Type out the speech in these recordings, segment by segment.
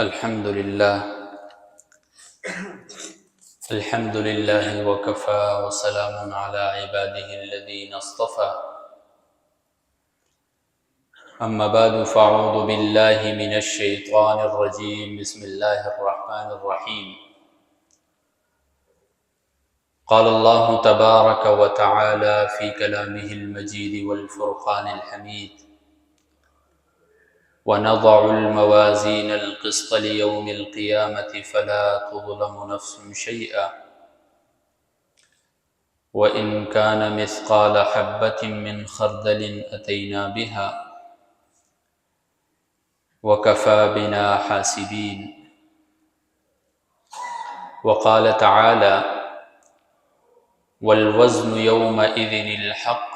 الحمد لله وكفى وسلام على عباده الذين اصطفى أما بعد فأعوذ بالله من الشيطان الرجيم بسم الله الرحمن الرحيم قال الله تبارك وتعالى في كلامه المجيد والفرقان الحميد ونضع الموازين القسط ليوم القيامة فلا تظلم نفس شيئا وإن كان مثقال حبة من خردل أتينا بها وكفى بنا حاسبين وقال تعالى والوزن يومئذ الحق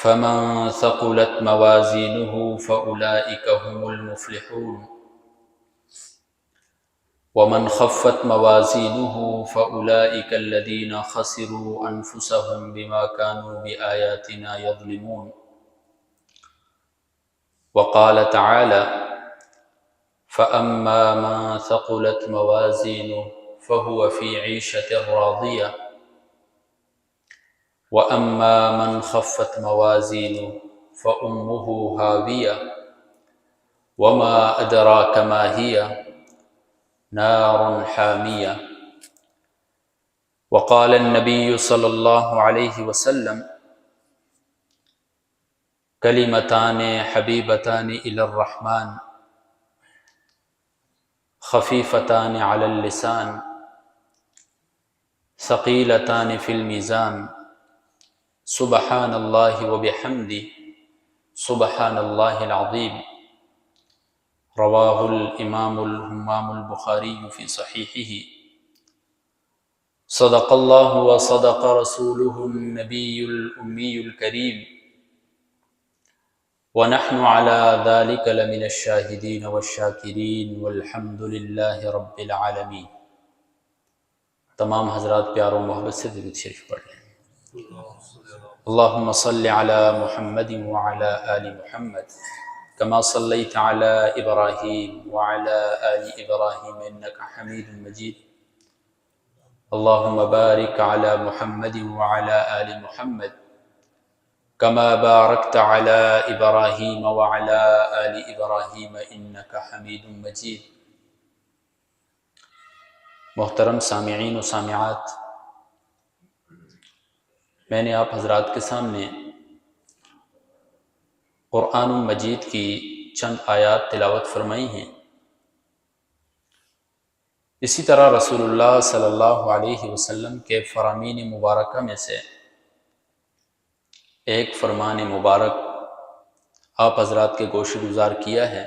فمن ثقلت موازينه فأولئك هم المفلحون ومن خفت موازينه فأولئك الذين خسروا أنفسهم بما كانوا بآياتنا يظلمون وقال تعالى فأما من ثقلت موازينه فهو في عيشة راضية وأما من خفت موازينه فأمه هاوية وما أدراك ما هي نار حامية وقال النبي صلى الله عليه وسلم كلمتان حبيبتان إلى الرحمن خفيفتان على اللسان ثقيلتان في الميزان سبحان الله وبحمده سبحان الله العظيم رواه الإمام الهمام البخاري في صحيحه صدق الله وصدق رسوله النبي الأمي الكريم ونحن على ذلك لمن الشاهدين والشاکرین والحمد للہ رب العالمین۔ تمام حضرات پیار و محبت سے درود شریف پڑھ لیں۔ اللہم صل علی محمد وعلی آل محمد كما صليت على إبراهيم وعلى آل إبراهيم إنك حميد مجيد اللهم بارك على محمد وعلى آل محمد كما باركت على إبراهيم وعلى آل إبراهيم إنك حميد مجيد۔ محترم سامعین و سامعات، میں نے آپ حضرات کے سامنے قرآن مجید کی چند آیات تلاوت فرمائی ہیں۔ اسی طرح رسول اللہ صلی اللہ علیہ وسلم کے فرامین مبارکہ میں سے ایک فرمان مبارک آپ حضرات کے گوش گزار کیا ہے۔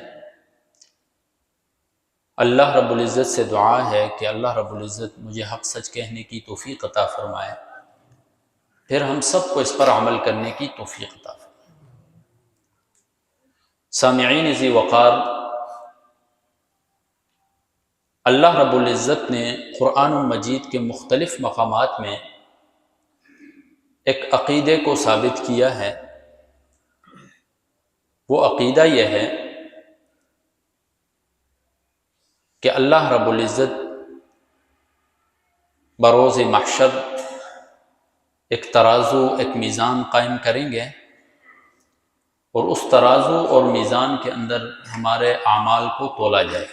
اللہ رب العزت سے دعا ہے کہ اللہ رب العزت مجھے حق سچ کہنے کی توفیق عطا فرمائے، پھر ہم سب کو اس پر عمل کرنے کی توفیق عطا فرمائے۔ سامعین ذی وقار، اللہ رب العزت نے قرآن مجید کے مختلف مقامات میں ایک عقیدے کو ثابت کیا ہے۔ وہ عقیدہ یہ ہے کہ اللہ رب العزت بروز محشر ایک ترازو، ایک میزان قائم کریں گے، اور اس ترازو اور میزان کے اندر ہمارے اعمال کو تولا جائے۔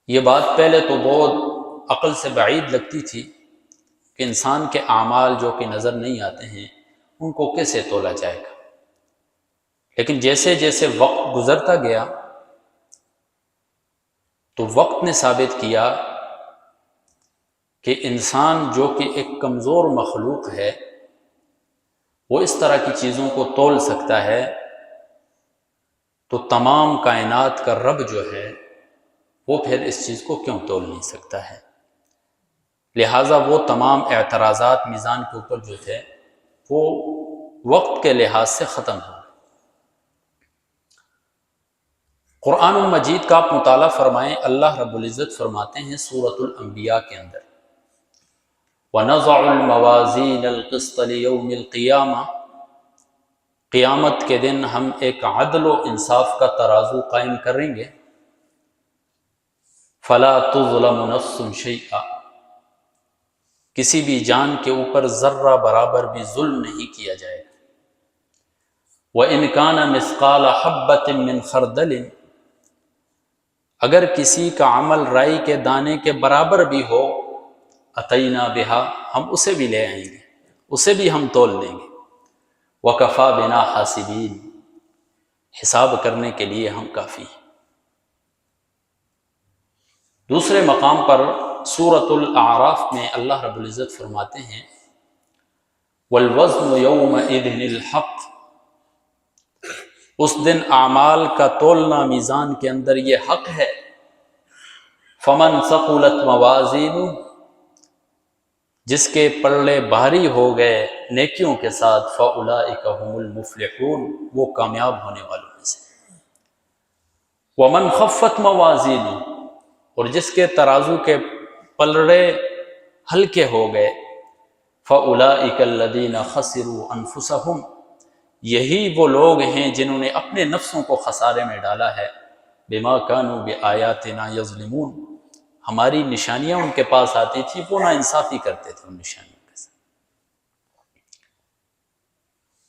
یہ بات پہلے تو بہت عقل سے بعید لگتی تھی کہ انسان کے اعمال جو کہ نظر نہیں آتے ہیں ان کو کیسے تولا جائے گا، لیکن جیسے جیسے وقت گزرتا گیا تو وقت نے ثابت کیا کہ انسان جو کہ ایک کمزور مخلوق ہے وہ اس طرح کی چیزوں کو تول سکتا ہے، تو تمام کائنات کا رب جو ہے وہ پھر اس چیز کو کیوں تول نہیں سکتا ہے؟ لہٰذا وہ تمام اعتراضات میزان کے اوپر جو تھے وہ وقت کے لحاظ سے ختم ہو۔ قرآن مجید کا آپ مطالعہ فرمائیں، اللہ رب العزت فرماتے ہیں سورۃ الانبیاء کے اندر وَنَضَعُ الْمَوَازِينَ الْقِسْطَ لِيَوْمِ الْقِيَامَةِ قیامت کے دن ہم ایک عدل و انصاف کا ترازو قائم کریں گے، فلا تظلم نفس شیئا، کسی بھی جان کے اوپر ذرہ برابر بھی ظلم نہیں کیا جائے گا۔ وَإِنْ كَانَ مِثْقَالَ حَبَّةٍ مِّنْ خَرْدَلٍ، اگر کسی کا عمل رائی کے دانے کے برابر بھی ہو، اتینا بہا، ہم اسے بھی لے آئیں گے، اسے بھی ہم تول دیں گے۔ وَكَفَى بِنَا حَاسِبِينَ، حساب کرنے کے لیے ہم کافی ہیں۔ دوسرے مقام پر سورۃ الاعراف میں اللہ رب العزت فرماتے ہیں وَالْوَزْنُ يَوْمَئِذٍ الْحَقُّ، اس دن اعمال کا تولنا میزان کے اندر یہ حق ہے۔ فَمَنْ ثَقُلَتْ مَوَازِينُهُ، جس کے پلڑے بھاری ہو گئے نیکیوں کے ساتھ، فَأُولَئِكَ هُمُ الْمُفْلِحُونَ، وہ کامیاب ہونے والوں میں سے۔ وَمَنْ خَفَّتْ مَوَازِينُهُ، اور جس کے ترازو کے پلڑے ہلکے ہو گئے، فَأُولَئِكَ الَّذِينَ خَسِرُوا أَنفُسَهُمْ، یہی وہ لوگ ہیں جنہوں نے اپنے نفسوں کو خسارے میں ڈالا ہے، بِمَا كَانُوا بِآيَاتِنَا يَظْلِمُونَ، ہماری نشانیاں ان کے پاس آتی تھی، وہ ناانصافی کرتے تھے ان نشانیوں کے ساتھ۔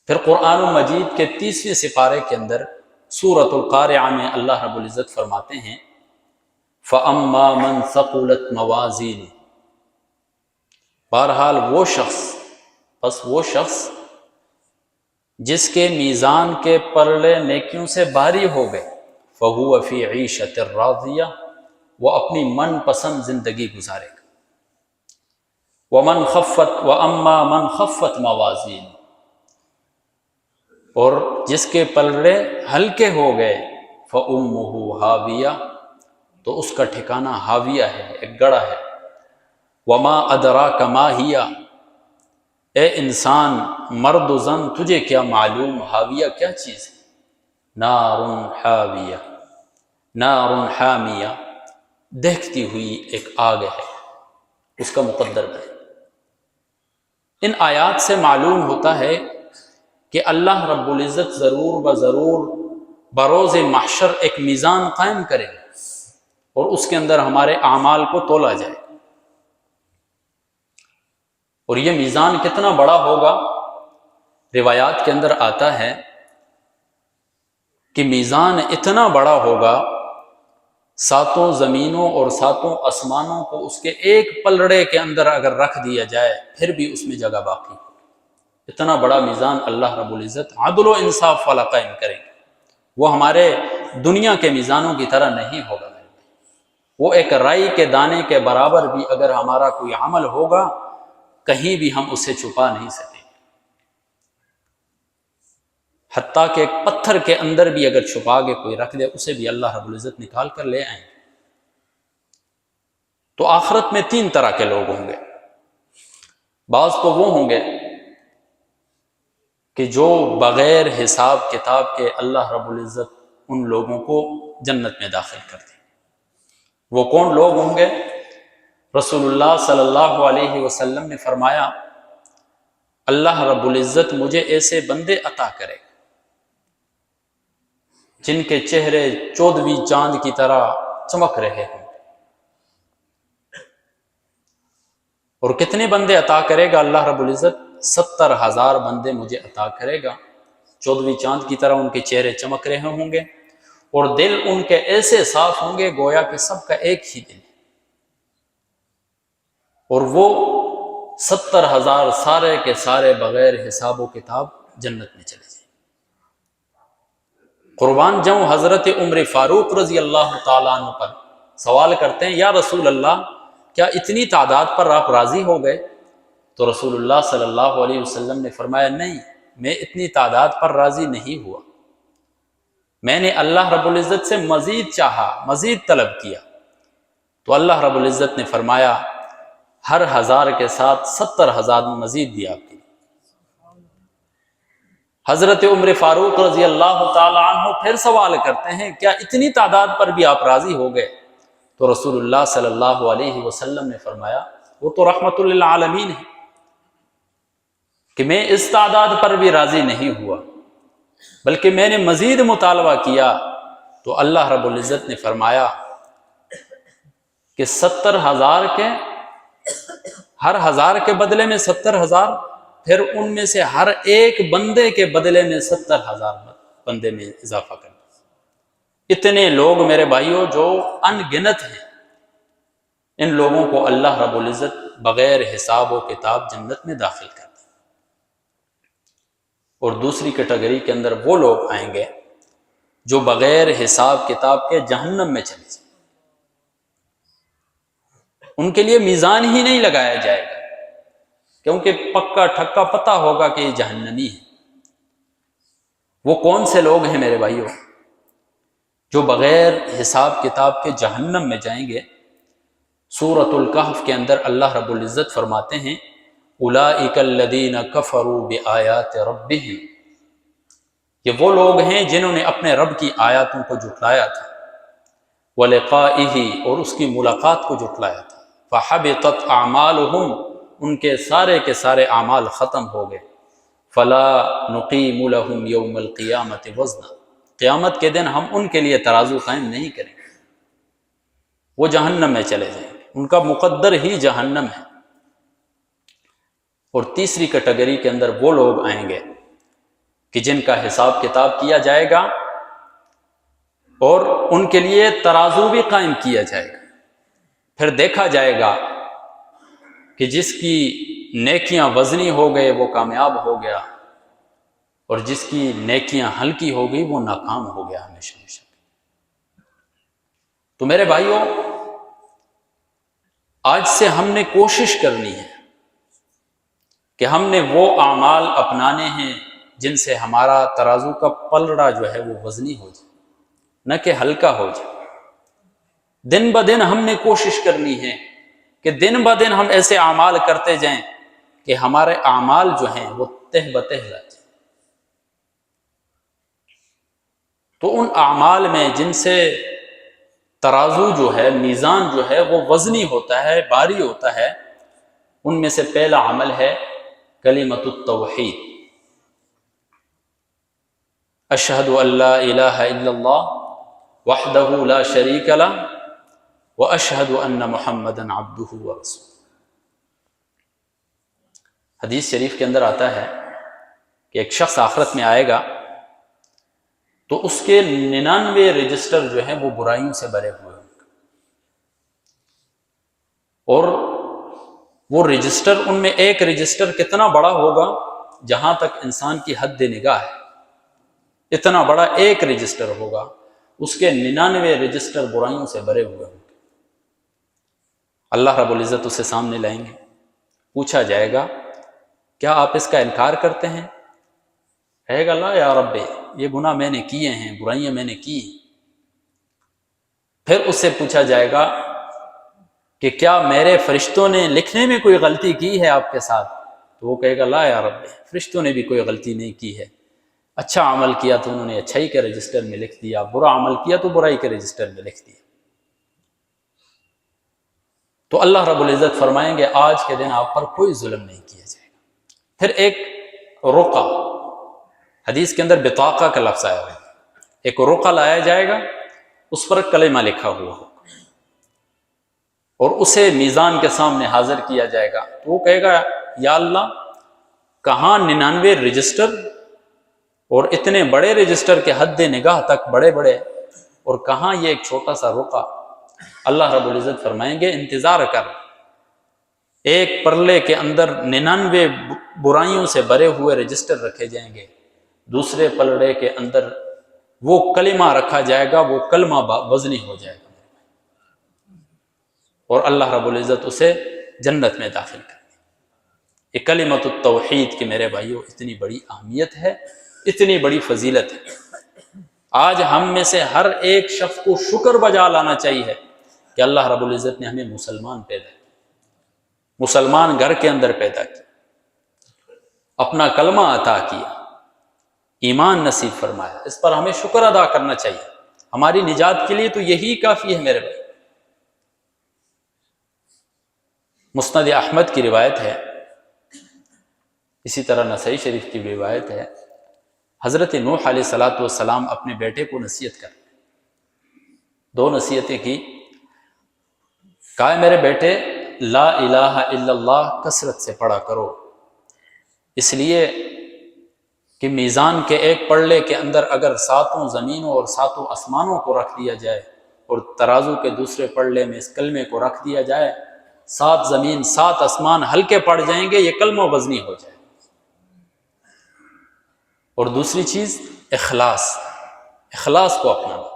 پھر قرآن مجید کے 30ویں سپارے کے اندر سورۃ القارعہ میں اللہ رب العزت فرماتے ہیں فَأَمَّا مَنْ ثَقُلَتْ مَوَازِينُهُ، بہرحال وہ شخص جس کے میزان کے پلڑے نیکیوں سے بھاری ہو گئے، فَهُوَ فِي عِيشَةٍ رَاضِيَةٍ، وہ اپنی من پسند زندگی گزارے گا۔ وَأَمَّا مَنْ خَفَّتْ مَوَازِينُهُ، اور جس کے پلڑے ہلکے ہو گئے، فَأُمُّهُ هَاوِيَةٌ، تو اس کا ٹھکانہ ہاویہ ہے، ایک گڑھا ہے۔ وَمَا أَدْرَاكَ مَا هِيَ، اے انسان مرد و زن تجھے کیا معلوم ہاویہ کیا چیز ہے؟ نار حاویہ، نار حامیہ، دہکتی ہوئی ایک آگ ہے، اس کا مقدر ہے۔ ان آیات سے معلوم ہوتا ہے کہ اللہ رب العزت ضرور بضرور بروز محشر ایک میزان قائم کرے گا اور اس کے اندر ہمارے اعمال کو تولا جائے۔ اور یہ میزان کتنا بڑا ہوگا؟ روایات کے اندر آتا ہے کہ میزان اتنا بڑا ہوگا، 7 زمینوں اور 7 آسمانوں کو اس کے ایک پلڑے کے اندر اگر رکھ دیا جائے پھر بھی اس میں جگہ باقی ہوگی۔ اتنا بڑا میزان اللہ رب العزت عدل و انصاف والا قائم کریں گے۔ وہ ہمارے دنیا کے میزانوں کی طرح نہیں ہوگا، وہ ایک رائی کے دانے کے برابر بھی اگر ہمارا کوئی عمل ہوگا کہیں بھی ہم اسے چھپا نہیں سکیں گے، حتیٰ کہ ایک پتھر کے اندر بھی اگر چھپا کے کوئی رکھ دے اسے بھی اللہ رب العزت نکال کر لے آئیں گے۔ تو آخرت میں 3 طرح کے لوگ ہوں گے۔ بعض تو وہ ہوں گے کہ جو بغیر حساب کتاب کے اللہ رب العزت ان لوگوں کو جنت میں داخل کر دیں۔ وہ کون لوگ ہوں گے؟ رسول اللہ صلی اللہ علیہ وسلم نے فرمایا اللہ رب العزت مجھے ایسے بندے عطا کرے جن کے چہرے 14ویں چاند کی طرح چمک رہے ہوں۔ اور کتنے بندے عطا کرے گا اللہ رب العزت؟ 70,000 بندے مجھے عطا کرے گا، 14ویں چاند کی طرح ان کے چہرے چمک رہے ہوں گے، اور دل ان کے ایسے صاف ہوں گے گویا کہ سب کا ایک ہی دل ہے، اور وہ 70,000 سارے کے سارے بغیر حساب و کتاب جنت میں چلے جائیں۔ قربان جاؤں حضرت عمر فاروق رضی اللہ تعالیٰ عنہ پر سوال کرتے ہیں یا رسول اللہ کیا اتنی تعداد پر آپ راضی ہو گئے؟ تو رسول اللہ صلی اللہ علیہ وسلم نے فرمایا نہیں، میں اتنی تعداد پر راضی نہیں ہوا، میں نے اللہ رب العزت سے مزید چاہا، مزید طلب کیا، تو اللہ رب العزت نے فرمایا ہر 1000 کے ساتھ 70,000 مزید دیا آپ کے لیے۔ حضرت عمر فاروق رضی اللہ تعالی عنہ پھر سوال کرتے ہیں کیا اتنی تعداد پر بھی آپ راضی ہو گئے؟ تو رسول اللہ صلی اللہ علیہ وسلم نے فرمایا وہ تو رحمت للعالمین ہے کہ میں اس تعداد پر بھی راضی نہیں ہوا، بلکہ میں نے مزید مطالبہ کیا تو اللہ رب العزت نے فرمایا کہ 70,000 کے، ہر 1000 کے بدلے میں 70,000، پھر ان میں سے ہر ایک بندے کے بدلے میں 70,000 بندے میں اضافہ کرنا۔ اتنے لوگ میرے بھائیوں جو ان گنت ہیں، ان لوگوں کو اللہ رب العزت بغیر حساب و کتاب جنت میں داخل کر دیں۔ اور دوسری کیٹیگری کے اندر وہ لوگ آئیں گے جو بغیر حساب کتاب کے جہنم میں چلے جائیں، ان کے لیے میزان ہی نہیں لگایا جائے گا، کیونکہ پکا ٹھکا پتہ ہوگا کہ یہ جہنمی ہے۔ وہ کون سے لوگ ہیں میرے بھائیوں جو بغیر حساب کتاب کے جہنم میں جائیں گے؟ سورۃ الکہف کے اندر اللہ رب العزت فرماتے ہیں اولئک الذین کفروا بآیات ربہم، یہ وہ لوگ ہیں جنہوں نے اپنے رب کی آیاتوں کو جھٹلایا تھا، ولقائہ، اور اس کی ملاقات کو جھٹلایا تھا، فحبطت اعمالہم، ان کے سارے اعمال ختم ہو گئے، فلا نقیم لہم یوم القیامۃ وزنا، قیامت کے دن ہم ان کے لیے ترازو قائم نہیں کریں گے، وہ جہنم میں چلے جائیں گے، ان کا مقدر ہی جہنم ہے۔ اور تیسری کیٹیگری کے اندر وہ لوگ آئیں گے کہ جن کا حساب کتاب کیا جائے گا اور ان کے لیے ترازو بھی قائم کیا جائے گا، پھر دیکھا جائے گا کہ جس کی نیکیاں وزنی ہو گئے وہ کامیاب ہو گیا، اور جس کی نیکیاں ہلکی ہو گئی وہ ناکام ہو گیا ہمیشہ ہمیشہ۔ تو میرے بھائیوں، آج سے ہم نے کوشش کرنی ہے کہ ہم نے وہ اعمال اپنانے ہیں جن سے ہمارا ترازو کا پلڑا جو ہے وہ وزنی ہو جائے، نہ کہ ہلکا ہو جائے۔ دن بدن ہم نے کوشش کرنی ہے کہ دن بدن ہم ایسے اعمال کرتے جائیں کہ ہمارے اعمال جو ہیں وہ تہ بتہ رہ جائیں۔ تو ان اعمال میں جن سے ترازو جو ہے، میزان جو ہے وہ وزنی ہوتا ہے، بھاری ہوتا ہے، ان میں سے پہلا عمل ہے کلمۃ التوحید، اشہد ان لا الہ الا اللہ وحدہ لا شریک لہ واشہد ان محمدا عبدہ ورسولہ۔ حدیث شریف کے اندر آتا ہے کہ ایک شخص آخرت میں آئے گا تو اس کے 99 رجسٹر جو ہیں وہ برائیوں سے بھرے ہوئے ہوں گے، اور وہ رجسٹر، ان میں ایک رجسٹر کتنا بڑا ہوگا، جہاں تک انسان کی حد نگاہ ہے اتنا بڑا ایک رجسٹر ہوگا، اس کے 99 رجسٹر برائیوں سے بھرے ہوئے ہوں گے۔ اللہ رب العزت اسے سامنے لائیں گے، پوچھا جائے گا کیا آپ اس کا انکار کرتے ہیں؟ کہے گا لا یا رب، یہ گناہ میں نے کیے ہیں، برائیاں میں نے کی ہیں۔ پھر اس سے پوچھا جائے گا کہ کیا میرے فرشتوں نے لکھنے میں کوئی غلطی کی ہے آپ کے ساتھ؟ تو وہ کہے گا لا یا رب، فرشتوں نے بھی کوئی غلطی نہیں کی ہے، اچھا عمل کیا تو انہوں نے اچھائی کے رجسٹر میں لکھ دیا، برا عمل کیا تو برائی کے رجسٹر میں لکھ دیا۔ تو اللہ رب العزت فرمائیں گے آج کے دن آپ پر کوئی ظلم نہیں کیا جائے گا۔ پھر ایک رقع، حدیث کے اندر بطاقہ کا لفظ آیا ہے، ایک رقع لایا جائے گا، اس پر کلمہ لکھا ہوا ہوگا، اور اسے میزان کے سامنے حاضر کیا جائے گا۔ تو وہ کہے گا یا اللہ، کہاں 99 رجسٹر اور اتنے بڑے رجسٹر کے حد نگاہ تک بڑے بڑے، اور کہاں یہ ایک چھوٹا سا رقع؟ اللہ رب العزت فرمائیں گے انتظار کر، ایک پرلے کے اندر 99 برائیوں سے بھرے ہوئے رجسٹر رکھے جائیں گے، دوسرے پلڑے کے اندر وہ کلمہ رکھا جائے گا، وہ کلمہ وزنی ہو جائے گا، اور اللہ رب العزت اسے جنت میں داخل کر دے۔ یہ کلمۃ التوحید کی میرے بھائیوں اتنی بڑی اہمیت ہے، اتنی بڑی فضیلت ہے۔ آج ہم میں سے ہر ایک شخص کو شکر بجا لانا چاہیے کہ اللہ رب العزت نے ہمیں مسلمان پیدا کیا، مسلمان گھر کے اندر پیدا کیا، اپنا کلمہ عطا کیا، ایمان نصیب فرمایا، اس پر ہمیں شکر ادا کرنا چاہیے۔ ہماری نجات کے لیے تو یہی کافی ہے میرے بھائی۔ مسند احمد کی روایت ہے، اسی طرح نسائی شریف کی روایت ہے، حضرت نوح علیہ الصلوۃ والسلام اپنے بیٹے کو نصیحت کر 2 نصیحتیں کی. کہا میرے بیٹے لا الہ الا اللہ کثرت سے پڑھا کرو، اس لیے کہ میزان کے ایک پلڑے کے اندر اگر 7 زمینوں اور 7 آسمانوں کو رکھ دیا جائے اور ترازو کے دوسرے پلڑے میں اس کلمے کو رکھ دیا جائے، 7 زمین 7 آسمان ہلکے پڑ جائیں گے، یہ کلمہ وزنی ہو جائے. اور دوسری چیز اخلاص کو اپنانا.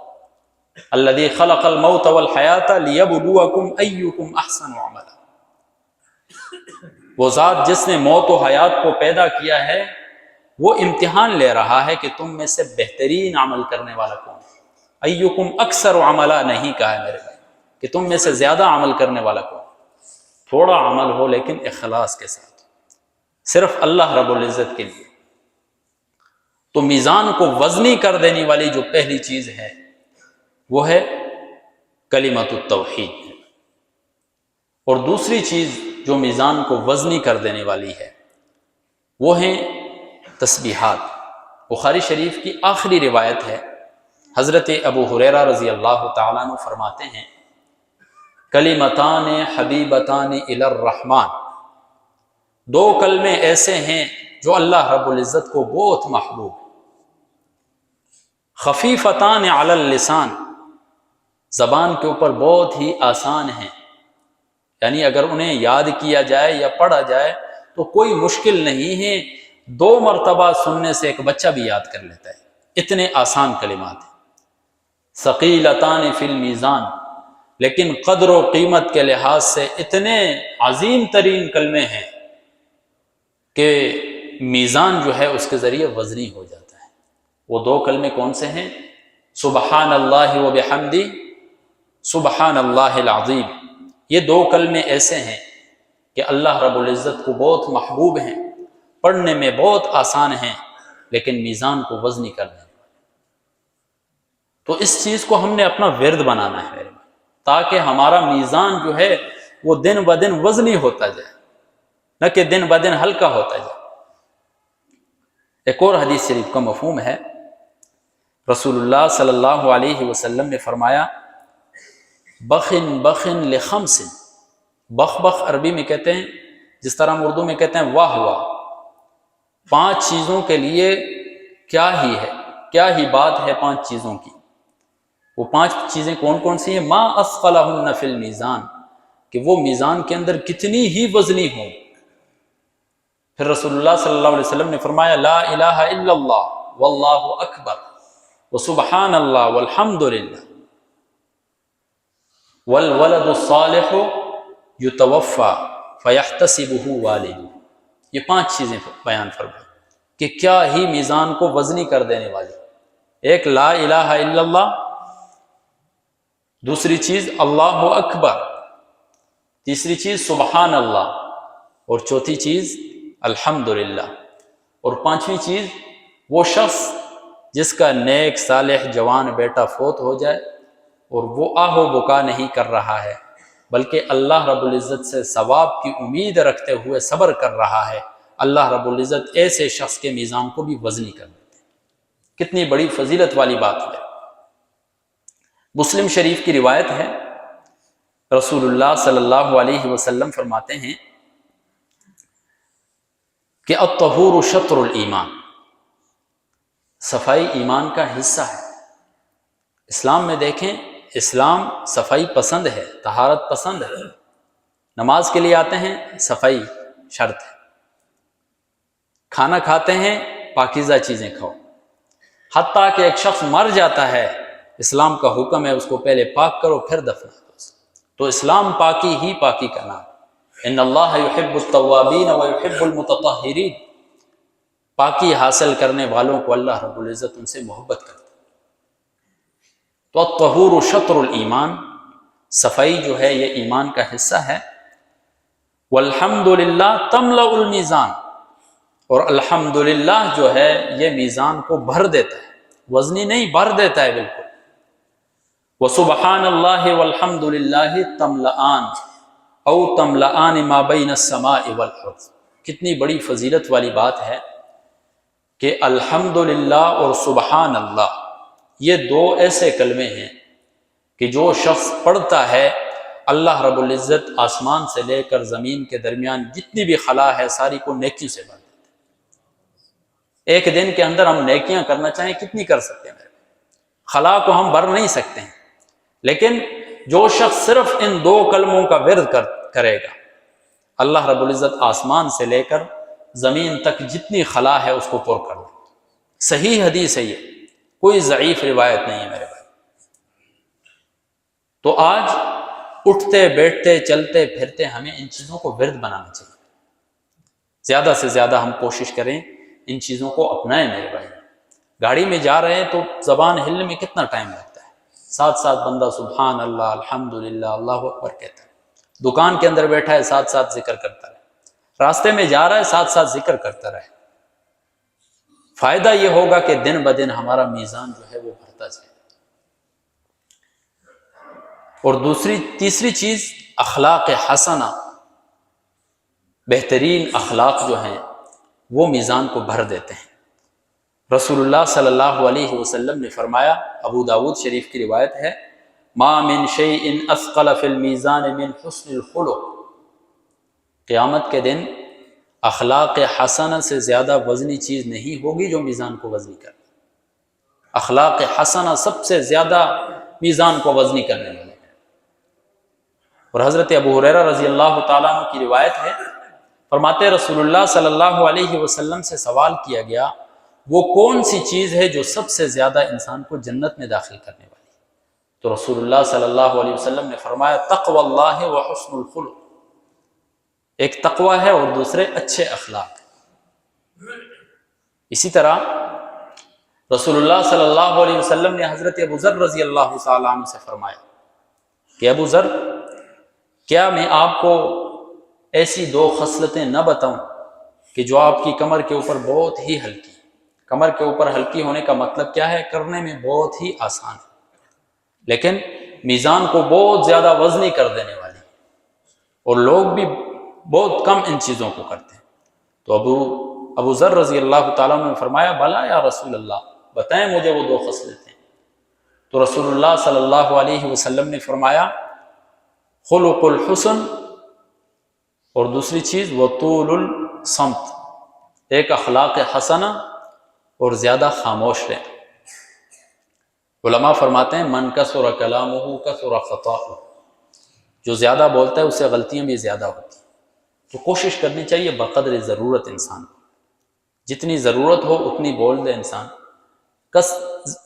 الذی خلق الموت والحیات لیبلوکم ایکم احسن عملا. وہ ذات جس نے موت و حیات کو پیدا کیا ہے وہ امتحان لے رہا ہے کہ تم میں سے بہترین عمل کرنے والا کون ہے. ایکم اکثر عملا نہیں کہا ہے میرے بھائی کہ تم میں سے زیادہ عمل کرنے والا کون. تھوڑا عمل ہو لیکن اخلاص کے ساتھ، صرف اللہ رب العزت کے لیے. تو میزان کو وزنی کر دینے والی جو پہلی چیز ہے وہ ہے کلمۃ التوحید. اور دوسری چیز جو میزان کو وزنی کر دینے والی ہے وہ ہیں تسبیحات. بخاری شریف کی آخری روایت ہے، حضرت ابو ہریرہ رضی اللہ تعالیٰ عنہ فرماتے ہیں کلمتان حبیبتان الی الرحمن، 2 کلمے ایسے ہیں جو اللہ رب العزت کو بہت محبوب. خفیفتان علی اللسان، زبان کے اوپر بہت ہی آسان ہیں، یعنی اگر انہیں یاد کیا جائے یا پڑھا جائے تو کوئی مشکل نہیں ہے. 2 مرتبہ سننے سے ایک بچہ بھی یاد کر لیتا ہے، اتنے آسان کلمات ہیں. ثقیلتان فی المیزان، لیکن قدر و قیمت کے لحاظ سے اتنے عظیم ترین کلمے ہیں کہ میزان جو ہے اس کے ذریعے وزنی ہو جاتا ہے. وہ 2 کلمے کون سے ہیں؟ سبحان اللہ و بحمدی، سبحان اللہ العظیم. یہ 2 کلمے ایسے ہیں کہ اللہ رب العزت کو بہت محبوب ہیں، پڑھنے میں بہت آسان ہیں لیکن میزان کو وزنی کر دیں. تو اس چیز کو ہم نے اپنا ورد بنانا ہے تاکہ ہمارا میزان جو ہے وہ دن بدن وزنی ہوتا جائے، نہ کہ دن بدن ہلکا ہوتا جائے. ایک اور حدیث شریف کا مفہوم ہے، رسول اللہ صلی اللہ علیہ وسلم نے فرمایا بخن بخن لخمس. بخ بخ عربی میں کہتے ہیں، جس طرح ہم اردو میں کہتے ہیں واہ واہ. 5 چیزوں کے لیے کیا ہی بات ہے 5 چیزوں کی. وہ 5 چیزیں کون کون سی ہیں؟ ما اثقلہن فی المیزان، کہ وہ میزان کے اندر کتنی ہی وزنی ہوں. پھر رسول اللہ صلی اللہ علیہ وسلم نے فرمایا لا الہ الا اللہ واللہ اکبر وسبحان اللہ والحمد للہ والولد الصالح یتوفی فیحتسبہ والدہ. یہ 5 چیزیں بیان فرمائی کہ کیا ہی میزان کو وزنی کر دینے والی. ایک لا الہ الا اللہ، دوسری چیز اللہ اکبر، تیسری چیز سبحان اللہ، اور چوتھی چیز الحمدللہ، اور 5ویں چیز وہ شخص جس کا نیک صالح جوان بیٹا فوت ہو جائے اور وہ آہ و بکا نہیں کر رہا ہے بلکہ اللہ رب العزت سے ثواب کی امید رکھتے ہوئے صبر کر رہا ہے. اللہ رب العزت ایسے شخص کے میزان کو بھی وزنی کر دیتے ہیں. کتنی بڑی فضیلت والی بات ہے. مسلم شریف کی روایت ہے، رسول اللہ صلی اللہ علیہ وسلم فرماتے ہیں کہ الطہور شطر الایمان، صفائی ایمان کا حصہ ہے. اسلام میں دیکھیں، اسلام صفائی پسند ہے، طہارت پسند ہے. نماز کے لیے آتے ہیں، صفائی شرط ہے. کھانا کھاتے ہیں، پاکیزہ چیزیں کھاؤ. حتیٰ کہ ایک شخص مر جاتا ہے، اسلام کا حکم ہے اس کو پہلے پاک کرو پھر دفن کرو. تو اسلام پاکی ہی پاکی کا نام. ان اللہ یحب التوابین ویحب المتطہرین، پاکی حاصل کرنے والوں کو اللہ رب العزت ان سے محبت کرتا ہے. تو الطہور شطر الایمان، صفائی جو ہے یہ ایمان کا حصہ ہے. والحمدللہ تملأ المیزان، اور الحمدللہ جو ہے یہ میزان کو بھر دیتا ہے، وزنی نہیں، بھر دیتا ہے بالکل. وسبحان اللہ والحمدللہ تملأان او تملأان ما بین السماء والارض. کتنی بڑی فضیلت والی بات ہے کہ الحمدللہ اور سبحان اللہ یہ دو ایسے کلمے ہیں کہ جو شخص پڑھتا ہے اللہ رب العزت آسمان سے لے کر زمین کے درمیان جتنی بھی خلا ہے ساری کو نیکیوں سے بھر دیتے ہیں۔ ایک دن کے اندر ہم نیکیاں کرنا چاہیں کتنی کر سکتے ہیں؟ خلا کو ہم بھر نہیں سکتے ہیں، لیکن جو شخص صرف ان دو کلموں کا ورد کرے گا اللہ رب العزت آسمان سے لے کر زمین تک جتنی خلا ہے اس کو پر کر دے۔ صحیح حدیث ہے، یہ کوئی ضعیف روایت نہیں ہے میرے بھائی۔ تو آج اٹھتے بیٹھتے چلتے پھرتے ہمیں ان چیزوں کو ورد بنانا چاہیے، زیادہ سے زیادہ ہم کوشش کریں ان چیزوں کو اپنائیں میرے بھائی۔ گاڑی میں جا رہے ہیں تو زبان ہلنے میں کتنا ٹائم لگتا ہے، ساتھ ساتھ بندہ سبحان اللہ الحمدللہ اللہ اکبر کہتا ہے، دکان کے اندر بیٹھا ہے ساتھ ساتھ ذکر کرتا رہے، راستے میں جا رہا ہے ساتھ ساتھ ذکر کرتا رہے۔ فائدہ یہ ہوگا کہ دن بدن ہمارا میزان جو ہے وہ بڑھتا جائے۔ اور تیسری چیز اخلاق حسنہ، بہترین اخلاق جو ہیں وہ میزان کو بھر دیتے ہیں۔ رسول اللہ صلی اللہ علیہ وسلم نے فرمایا، ابو داود شریف کی روایت ہے، ما من شیء اثقل فی المیزان من حسن الخلق، قیامت کے دن اخلاق حسنہ سے زیادہ وزنی چیز نہیں ہوگی جو میزان کو وزنی کرے۔ اخلاق حسنہ سب سے زیادہ میزان کو وزنی کرنے والا ہے۔ اور حضرت ابو ہریرہ رضی اللہ تعالیٰ عنہ کی روایت ہے، فرماتے رسول اللہ صلی اللہ علیہ وسلم سے سوال کیا گیا وہ کون سی چیز ہے جو سب سے زیادہ انسان کو جنت میں داخل کرنے والی ہے؟ تو رسول اللہ صلی اللہ علیہ وسلم نے فرمایا تقوی اللہ و حسن الخلق، ایک تقوی ہے اور دوسرے اچھے اخلاق۔ اسی طرح رسول اللہ صلی اللہ علیہ وسلم نے حضرت ابو ذر رضی اللہ تعالیٰ عنہ سے فرمایا کہ ابو ذر، کیا میں آپ کو ایسی دو خصلتیں نہ بتاؤں کہ جو آپ کی کمر کے اوپر بہت ہی ہلکی، کمر کے اوپر ہلکی ہونے کا مطلب کیا ہے؟ کرنے میں بہت ہی آسان ہے لیکن میزان کو بہت زیادہ وزنی کر دینے والی، اور لوگ بھی بہت کم ان چیزوں کو کرتے ہیں۔ تو ابو ذر رضی اللہ تعالیٰ نے فرمایا بلا یا رسول اللہ، بتائیں مجھے وہ دو خصلتیں۔ تو رسول اللہ صلی اللہ علیہ وسلم نے فرمایا خلق الحسن، اور دوسری چیز وطول الصمت، ایک اخلاق حسنہ اور زیادہ خاموش رہنا۔ علماء فرماتے ہیں من کثر کلامہ کثر خطاؤہ، جو زیادہ بولتا ہے اس سے غلطیاں بھی زیادہ ہوتی ہیں۔ تو کوشش کرنی چاہیے بقدر ضرورت انسان کو، جتنی ضرورت ہو اتنی بول دے انسان۔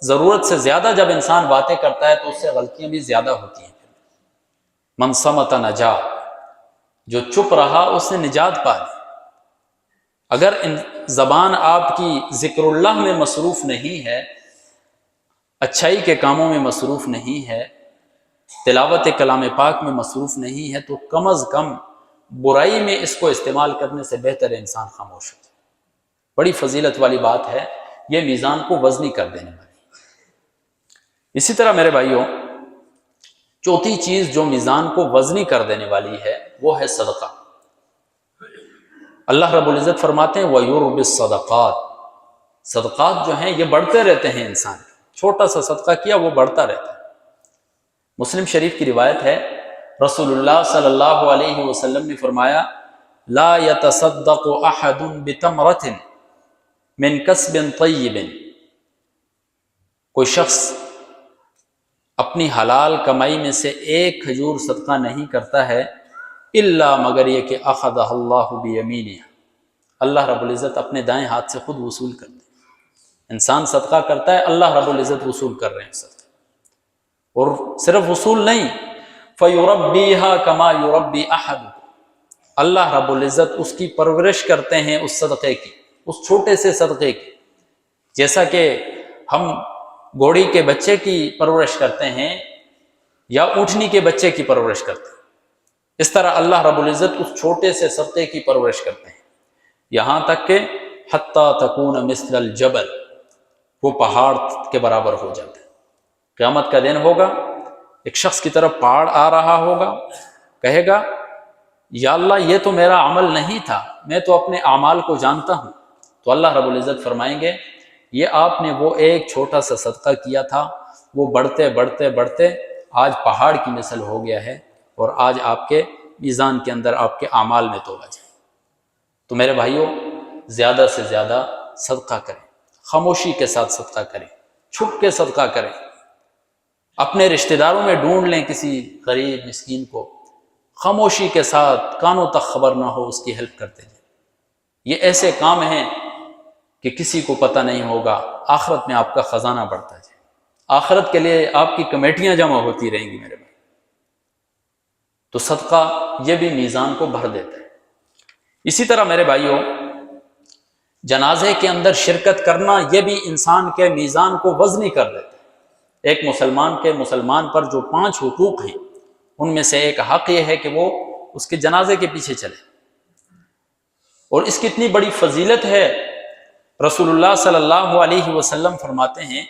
ضرورت سے زیادہ جب انسان باتیں کرتا ہے تو اس سے غلطیاں بھی زیادہ ہوتی ہیں۔ من صمت نجا، جو چپ رہا اس نے نجات پا لی۔ اگر زبان آپ کی ذکر اللہ میں مصروف نہیں ہے، اچھائی کے کاموں میں مصروف نہیں ہے، تلاوت کلام پاک میں مصروف نہیں ہے، تو کم از کم برائی میں اس کو استعمال کرنے سے بہتر ہے انسان خاموش ہو جائے۔ بڑی فضیلت والی بات ہے، یہ میزان کو وزنی کر دینے والی۔ اسی طرح میرے بھائیوں، چوتھی چیز جو میزان کو وزنی کر دینے والی ہے وہ ہے صدقہ۔ اللہ رب العزت فرماتے ہیں وَيُرْبِ الصَّدَقَاتِ، صدقات جو ہیں یہ بڑھتے رہتے ہیں، انسان چھوٹا سا صدقہ کیا وہ بڑھتا رہتا ہے۔ مسلم شریف کی روایت ہے، رسول اللہ صلی اللہ علیہ وسلم نے فرمایا لا يتصدق احد بتمرۃ من کسب طیب، کوئی شخص اپنی حلال کمائی میں سے ایک کھجور صدقہ نہیں کرتا ہے الا مگر یہ کہ اخذہ اللہ بیمینہ، اللہ رب العزت اپنے دائیں ہاتھ سے خود وصول کرتے ہیں۔ انسان صدقہ کرتا ہے، اللہ رب العزت وصول کر رہے ہیں صدقہ، اور صرف وصول نہیں، فَيُرَبِّيهَا كَمَا يُرَبِّي أَحَدُكُمْ، اللہ رب العزت اس کی پرورش کرتے ہیں اس صدقے کی، اس چھوٹے سے صدقے کی، جیسا کہ ہم گھوڑی کے بچے کی پرورش کرتے ہیں یا اونٹنی کے بچے کی پرورش کرتے ہیں، اس طرح اللہ رب العزت اس چھوٹے سے صدقے کی پرورش کرتے ہیں، یہاں تک کہ حتیٰ تکون مثل الجبل، وہ پہاڑ کے برابر ہو جاتا ہے۔ قیامت کا دن ہوگا، ایک شخص کی طرف پہاڑ آ رہا ہوگا، کہے گا یا اللہ یہ تو میرا عمل نہیں تھا، میں تو اپنے اعمال کو جانتا ہوں، تو اللہ رب العزت فرمائیں گے یہ آپ نے وہ ایک چھوٹا سا صدقہ کیا تھا، وہ بڑھتے بڑھتے بڑھتے آج پہاڑ کی مثل ہو گیا ہے، اور آج آپ کے میزان کے اندر آپ کے اعمال میں تولا جائے۔ تو میرے بھائیوں، زیادہ سے زیادہ صدقہ کریں، خاموشی کے ساتھ صدقہ کریں، چھپ کے صدقہ کریں، اپنے رشتہ داروں میں ڈھونڈ لیں کسی غریب مسکین کو، خاموشی کے ساتھ کانوں تک خبر نہ ہو، اس کی ہیلپ کرتے جائیں۔ یہ ایسے کام ہیں کہ کسی کو پتہ نہیں ہوگا، آخرت میں آپ کا خزانہ بڑھتا جائے، آخرت کے لیے آپ کی کمیٹیاں جمع ہوتی رہیں گی میرے بھائی۔ تو صدقہ یہ بھی میزان کو بھر دیتا ہے۔ اسی طرح میرے بھائیوں، جنازے کے اندر شرکت کرنا یہ بھی انسان کے میزان کو وزنی کر دیتا ہے۔ ایک مسلمان پر جو 5 حقوق ہیں، ان میں سے ایک حق یہ ہے کہ وہ اس کے جنازے کے پیچھے چلے، اور اس کی اتنی بڑی فضیلت ہے، رسول اللہ صلی اللہ علیہ وسلم فرماتے ہیں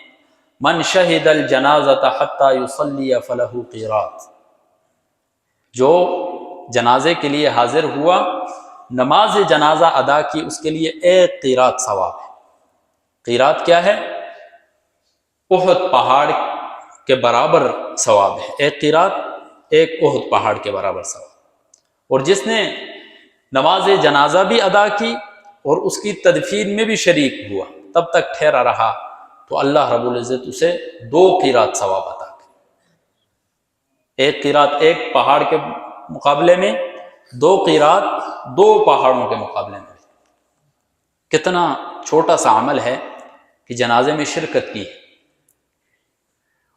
من شہد الجنازۃ حتی یصلی فلہ قیراط، جو جنازے کے لیے حاضر ہوا، نماز جنازہ ادا کی، اس کے لیے 1 قیراط ثواب ہے۔ قیراط کیا ہے؟ احد پہاڑ کے برابر ثواب ہے۔ 1 قیراط 1 احد پہاڑ کے برابر ثواب۔ اور جس نے نماز جنازہ بھی ادا کی اور اس کی تدفین میں بھی شریک ہوا، تب تک ٹھہرا رہا، تو اللہ رب العزت اسے 2 قیراط ثواب عطا کرے۔ 1 قیراط 1 پہاڑ کے مقابلے میں، 2 قیراط 2 پہاڑوں کے مقابلے میں۔ کتنا چھوٹا سا عمل ہے کہ جنازے میں شرکت کی ہے۔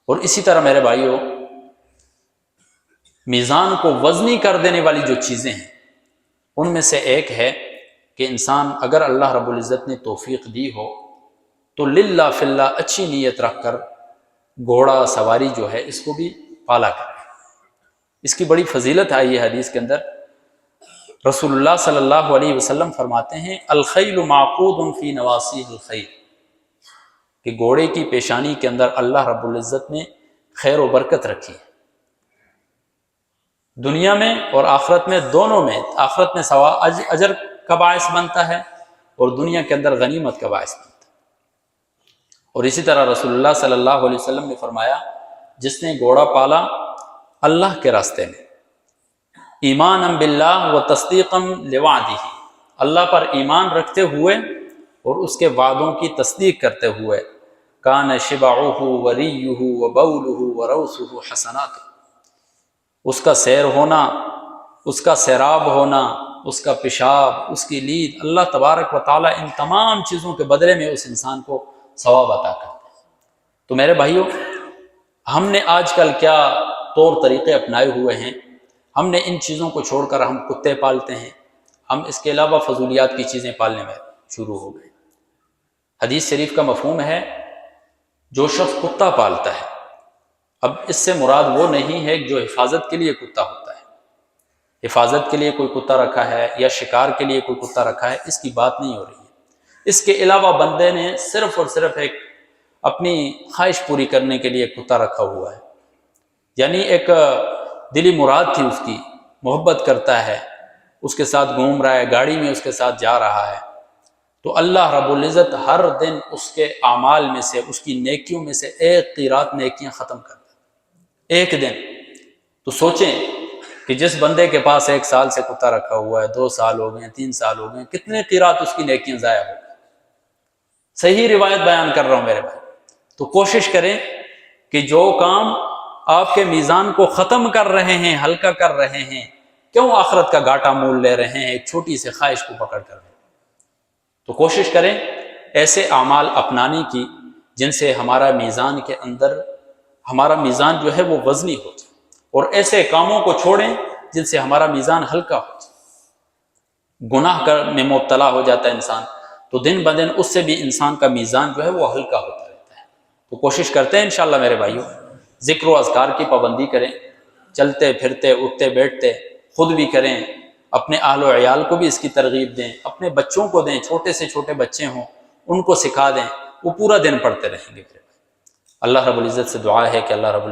اور اسی طرح میرے بھائیوں، میزان کو وزنی کر دینے والی جو چیزیں ہیں، ان میں سے ایک ہے کہ انسان اگر اللہ رب العزت نے توفیق دی ہو تو للہ فی اللہ اچھی نیت رکھ کر گھوڑا سواری جو ہے اس کو بھی پالا کرے۔ اس کی بڑی فضیلت آئی ہے حدیث کے اندر، رسول اللہ صلی اللہ علیہ وسلم فرماتے ہیں الخیل معقود فی نواصی الخیل، کہ گھوڑے کی پیشانی کے اندر اللہ رب العزت نے خیر و برکت رکھی ہے، دنیا میں اور آخرت میں، دونوں میں۔ آخرت میں اجر کا باعث بنتا ہے، اور دنیا کے اندر غنیمت کا باعث بنتا ہے۔ اور اسی طرح رسول اللہ صلی اللہ علیہ وسلم نے فرمایا جس نے گھوڑا پالا اللہ کے راستے میں، ایمانا باللہ و تصدیقا لوعدہ، اللہ پر ایمان رکھتے ہوئے اور اس کے وعدوں کی تصدیق کرتے ہوئے، کان شبعہ وریہ وبولہ وروثہ حسنات، اس کا سیر ہونا، اس کا سیراب ہونا، اس کا پیشاب، اس کی لید، اللہ تبارک و تعالیٰ ان تمام چیزوں کے بدلے میں اس انسان کو ثواب عطا کرتا ہے۔ تو میرے بھائیوں، ہم نے آج کل کیا طور طریقے اپنائے ہوئے ہیں، ہم نے ان چیزوں کو چھوڑ کر ہم کتے پالتے ہیں، ہم اس کے علاوہ فضولیات کی چیزیں پالنے میں شروع ہو گئے۔ حدیث شریف کا مفہوم ہے جو شخص کتا پالتا ہے، اب اس سے مراد وہ نہیں ہے جو حفاظت کے لیے کتا ہوتا ہے، حفاظت کے لیے کوئی کتا رکھا ہے یا شکار کے لیے کوئی کتا رکھا ہے، اس کی بات نہیں ہو رہی ہے۔ اس کے علاوہ بندے نے صرف اور صرف ایک اپنی خواہش پوری کرنے کے لیے کتا رکھا ہوا ہے، یعنی ایک دلی مراد تھی اس کی، محبت کرتا ہے، اس کے ساتھ گھوم رہا ہے، گاڑی میں اس کے ساتھ جا رہا ہے، تو اللہ رب العزت ہر دن اس کے اعمال میں سے، اس کی نیکیوں میں سے 1 قیراط نیکیاں ختم کر دیتا ہے، 1 دن۔ تو سوچیں کہ جس بندے کے پاس 1 سال سے کتا رکھا ہوا ہے، 2 سال ہو گئے، 3 سال ہو گئے، کتنے قیراط اس کی نیکیاں ضائع ہو گئی۔ صحیح روایت بیان کر رہا ہوں میرے بھائی۔ تو کوشش کریں کہ جو کام آپ کے میزان کو ختم کر رہے ہیں، ہلکا کر رہے ہیں، کیوں آخرت کا گھاٹا مول لے رہے ہیں ایک چھوٹی سی خواہش کو پکڑ کر؟ تو کوشش کریں ایسے اعمال اپنانے کی جن سے ہمارا میزان کے اندر، ہمارا میزان جو ہے وہ وزنی ہو جائے، اور ایسے کاموں کو چھوڑیں جن سے ہمارا میزان ہلکا ہو جائے۔ گناہ میں مبتلا ہو جاتا ہے انسان، تو دن بدن اس سے بھی انسان کا میزان جو ہے وہ ہلکا ہوتا رہتا ہے۔ تو کوشش کرتے ہیں انشاءاللہ میرے بھائیوں، ذکر و اذکار کی پابندی کریں، چلتے پھرتے اٹھتے بیٹھتے خود بھی کریں، اپنے اہل و عیال کو بھی اس کی ترغیب دیں، اپنے بچوں کو دیں، چھوٹے سے چھوٹے بچے ہوں ان کو سکھا دیں، وہ پورا دن پڑھتے رہیں گے۔ اللہ رب العزت سے دعا ہے کہ اللہ رب